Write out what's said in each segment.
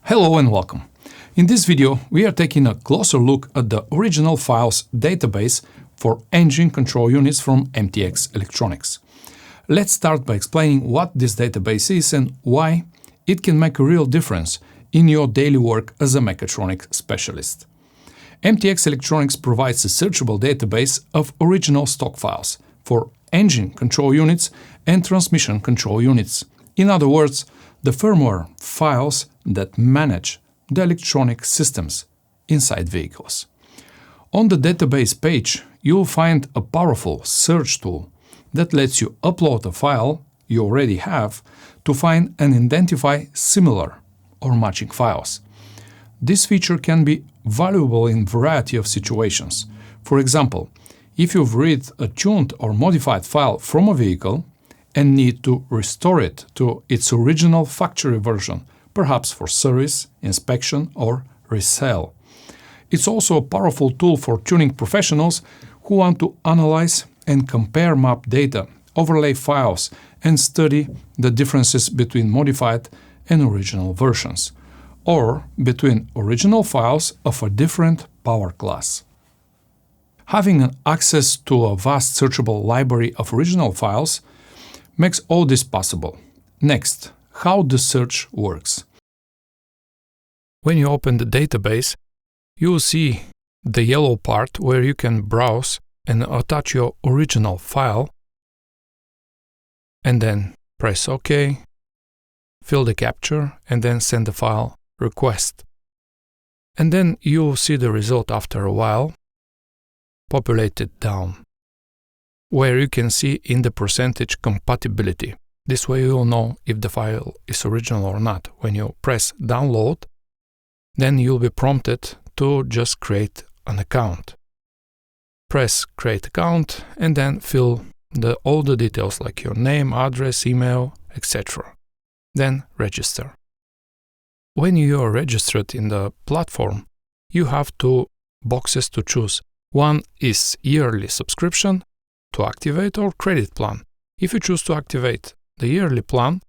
Hello and welcome. In this video, we are taking a closer look at the original files database for engine control units from MTX Electronics. Let's start by explaining what this database is and why it can make a real difference in your daily work as a mechatronic specialist. MTX Electronics provides a searchable database of original stock files for engine control units and transmission control units. In other words, the firmware files that manage the electronic systems inside vehicles. On the database page, you'll find a powerful search tool that lets you upload a file you already have to find and identify similar or matching files. This feature can be valuable in a variety of situations. For example, if you've read a tuned or modified file from a vehicle and need to restore it to its original factory version, perhaps for service, inspection, or resale. It's also a powerful tool for tuning professionals who want to analyze and compare map data, overlay files, and study the differences between modified and original versions, or between original files of a different power class. Having access to a vast searchable library of original files makes all this possible. Next, how the search works. When you open the database, you will see the yellow part where you can browse and attach your original file, and then press OK, fill the captcha, and then send the file request. And then you will see the result after a while, populated down, where you can see in the percentage compatibility. This way you will know if the file is original or not. When you press download, then you'll be prompted to just create an account. Press create account and then fill all the details like your name, address, email, etc. Then register. When you are registered in the platform, you have two boxes to choose. One is yearly subscription to activate or credit plan. If you choose to activate the yearly plan,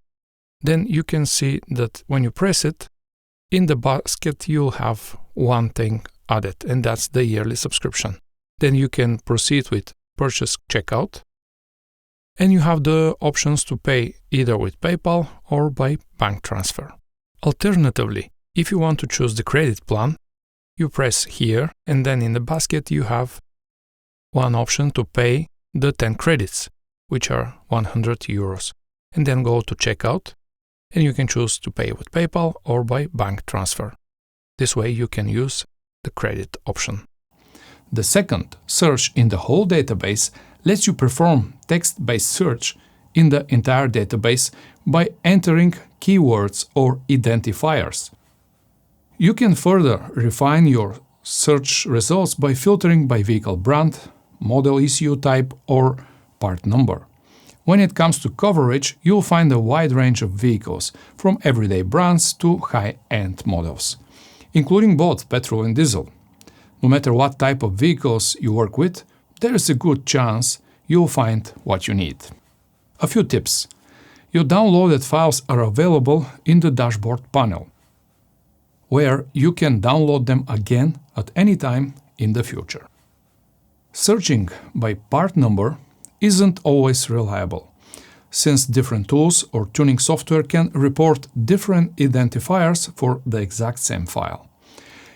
then you can see that when you press it, in the basket you'll have one thing added, and that's the yearly subscription. Then you can proceed with purchase checkout, and you have the options to pay either with PayPal or by bank transfer. Alternatively, if you want to choose the credit plan, you press here, and then in the basket you have one option to pay the 10 credits, which are 100 euros, and then go to checkout, and you can choose to pay with PayPal or by bank transfer. This way you can use the credit option. The second search in the whole database lets you perform text-based search in the entire database by entering keywords or identifiers. You can further refine your search results by filtering by vehicle brand, model ECU type, or part number. When it comes to coverage, you'll find a wide range of vehicles, from everyday brands to high-end models, including both petrol and diesel. No matter what type of vehicles you work with, there is a good chance you'll find what you need. A few tips. Your downloaded files are available in the dashboard panel, where you can download them again at any time in the future. Searching by part number isn't always reliable, since different tools or tuning software can report different identifiers for the exact same file.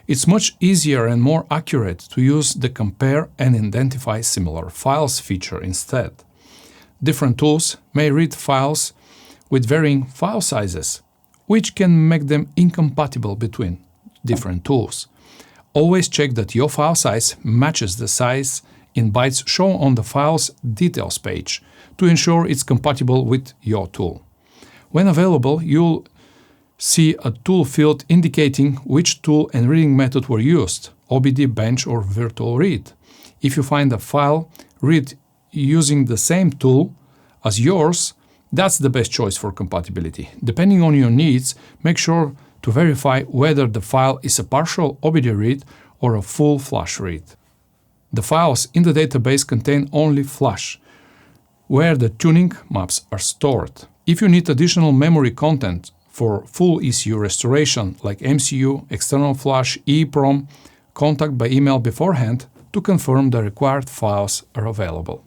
It's much easier and more accurate to use the compare and identify similar files feature instead. Different tools may read files with varying file sizes, which can make them incompatible between different tools. Always check that your file size matches the size in bytes shown on the file's details page to ensure it's compatible with your tool. When available, you'll see a tool field indicating which tool and reading method were used, OBD, bench, or virtual read. If you find a file read using the same tool as yours, that's the best choice for compatibility. Depending on your needs, make sure to verify whether the file is a partial OBD read or a full flash read. The files in the database contain only flash, where the tuning maps are stored. If you need additional memory content for full ECU restoration like MCU, external flash, EEPROM, contact by email beforehand to confirm the required files are available.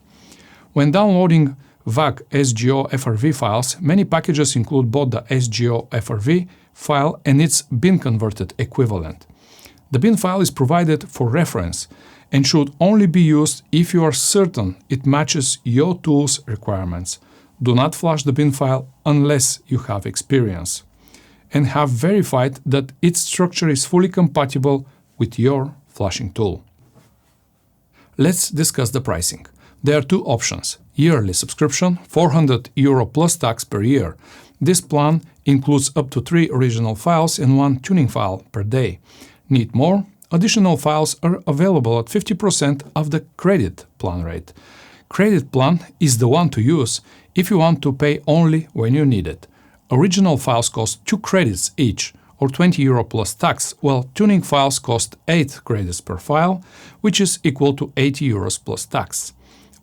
When downloading VAC SGO FRV files, many packages include both the SGO FRV file and its bin converted equivalent. The bin file is provided for reference and should only be used if you are certain it matches your tool's requirements. Do not flash the bin file unless you have experience and have verified that its structure is fully compatible with your flashing tool. Let's discuss the pricing. There are two options: yearly subscription, €400 plus tax per year. This plan includes up to 3 original files and 1 tuning file per day. Need more? Additional files are available at 50% of the credit plan rate. Credit plan is the one to use if you want to pay only when you need it. Original files cost 2 credits each, or €20 plus tax, while tuning files cost 8 credits per file, which is equal to €80 plus tax.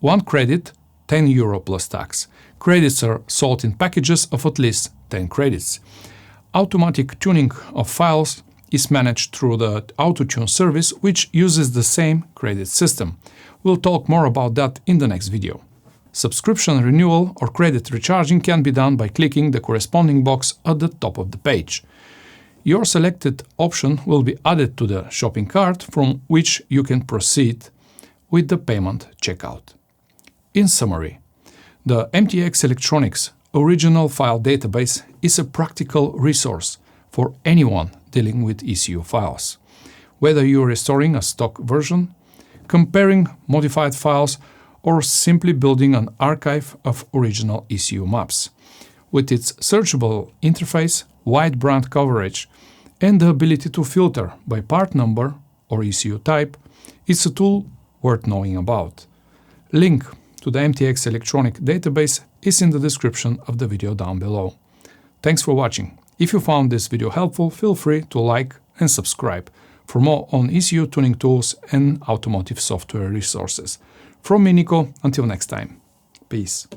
1 credit, €10 plus tax. Credits are sold in packages of at least 10 credits. Automatic tuning of files is managed through the AutoTune service, which uses the same credit system. We'll talk more about that in the next video. Subscription renewal or credit recharging can be done by clicking the corresponding box at the top of the page. Your selected option will be added to the shopping cart, from which you can proceed with the payment checkout. In summary, the MTX Electronics original file database is a practical resource for anyone dealing with ECU files. Whether you're restoring a stock version, comparing modified files, or simply building an archive of original ECU maps. With its searchable interface, wide brand coverage, and the ability to filter by part number or ECU type, it's a tool worth knowing about. Link to the MTX Electronic database is in the description of the video down below. Thanks for watching. If you found this video helpful, feel free to like and subscribe for more on ECU tuning tools and automotive software resources. From me, Nico, until next time. Peace.